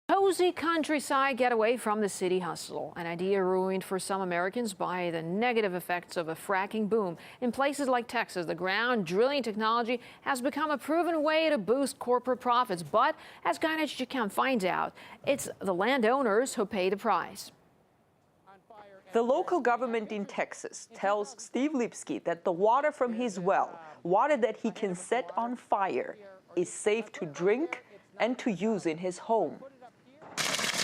Cozy countryside getaway from the city hustle. An idea ruined for some Americans by the negative effects of a fracking boom. In places like Texas, the ground drilling technology has become a proven way to boost corporate profits. But as Guy finds out, it's the landowners who pay the price. The local government in Texas tells Steve Lipsky that the water from his well, water that he can set on fire, is safe to drink and to use in his home.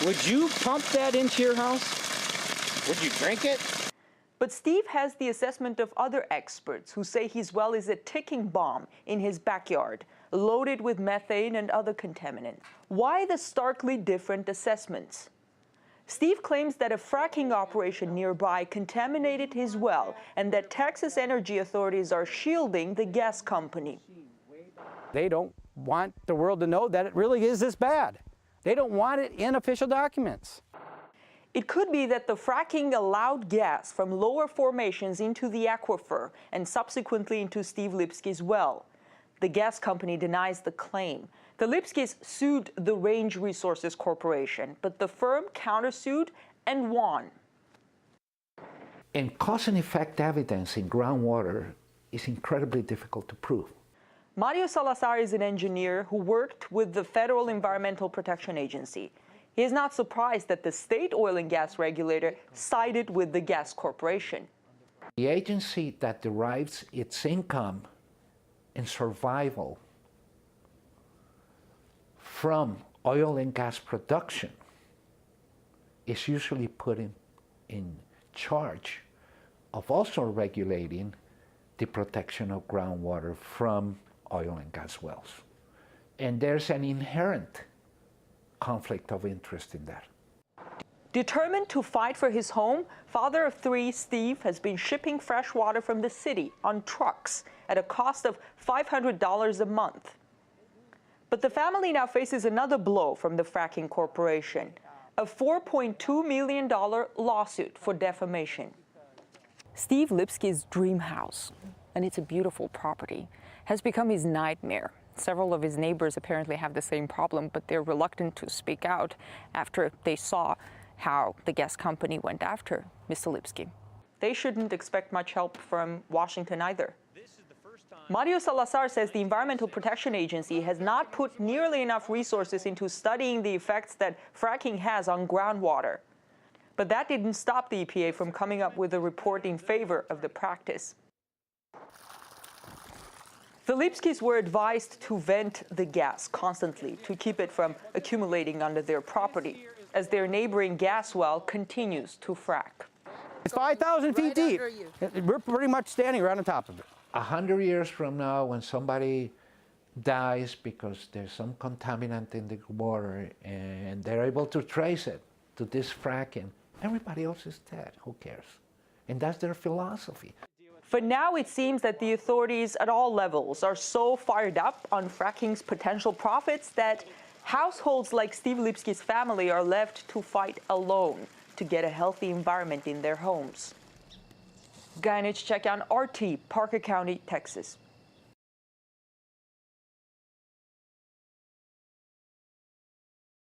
Would you pump that into your house? Would you drink it? But Steve has the assessment of other experts who say his well is a ticking bomb in his backyard, loaded with methane and other contaminants. Why the starkly different assessments? Steve claims that a fracking operation nearby contaminated his well and that Texas energy authorities are shielding the gas company. They don't want the world to know that it really is this bad. They don't want it in official documents. It could be that the fracking allowed gas from lower formations into the aquifer and subsequently into Steve Lipsky's well. The gas company denies the claim. The Lipskys sued the Range Resources Corporation, but the firm countersued and won. And cause and effect evidence in groundwater is incredibly difficult to prove. Mario Salazar is an engineer who worked with the Federal Environmental Protection Agency. He is not surprised that the state oil and gas regulator sided with the gas corporation. The agency that derives its income and survival from oil and gas production is usually put in charge of also regulating the protection of groundwater from oil and gas wells. And there's an inherent conflict of interest in that. Determined to fight for his home, father of three Steve has been shipping fresh water from the city on trucks at a cost of $500 a month. But the family now faces another blow from the fracking corporation, a $4.2 million lawsuit for defamation. Steve Lipsky's dream house, and it's a beautiful property, has become his nightmare. Several of his neighbors apparently have the same problem, but they're reluctant to speak out after they saw how the gas company went after Mr. Lipsky. They shouldn't expect much help from Washington either. Mario Salazar says the Environmental Protection Agency has not put nearly enough resources into studying the effects that fracking has on groundwater. But that didn't stop the EPA from coming up with a report in favor of the practice. The Lipskys were advised to vent the gas constantly to keep it from accumulating under their property, as their neighboring gas well continues to frack. It's 5,000 feet deep. We're pretty much standing right on top of it. 100 years from now, when somebody dies because there's some contaminant in the water and they're able to trace it to this fracking, everybody else is dead. Who cares? And that's their philosophy. For now, it seems that the authorities at all levels are so fired up on fracking's potential profits that households like Steve Lipsky's family are left to fight alone to get a healthy environment in their homes. Guy on RT, Parker County, Texas.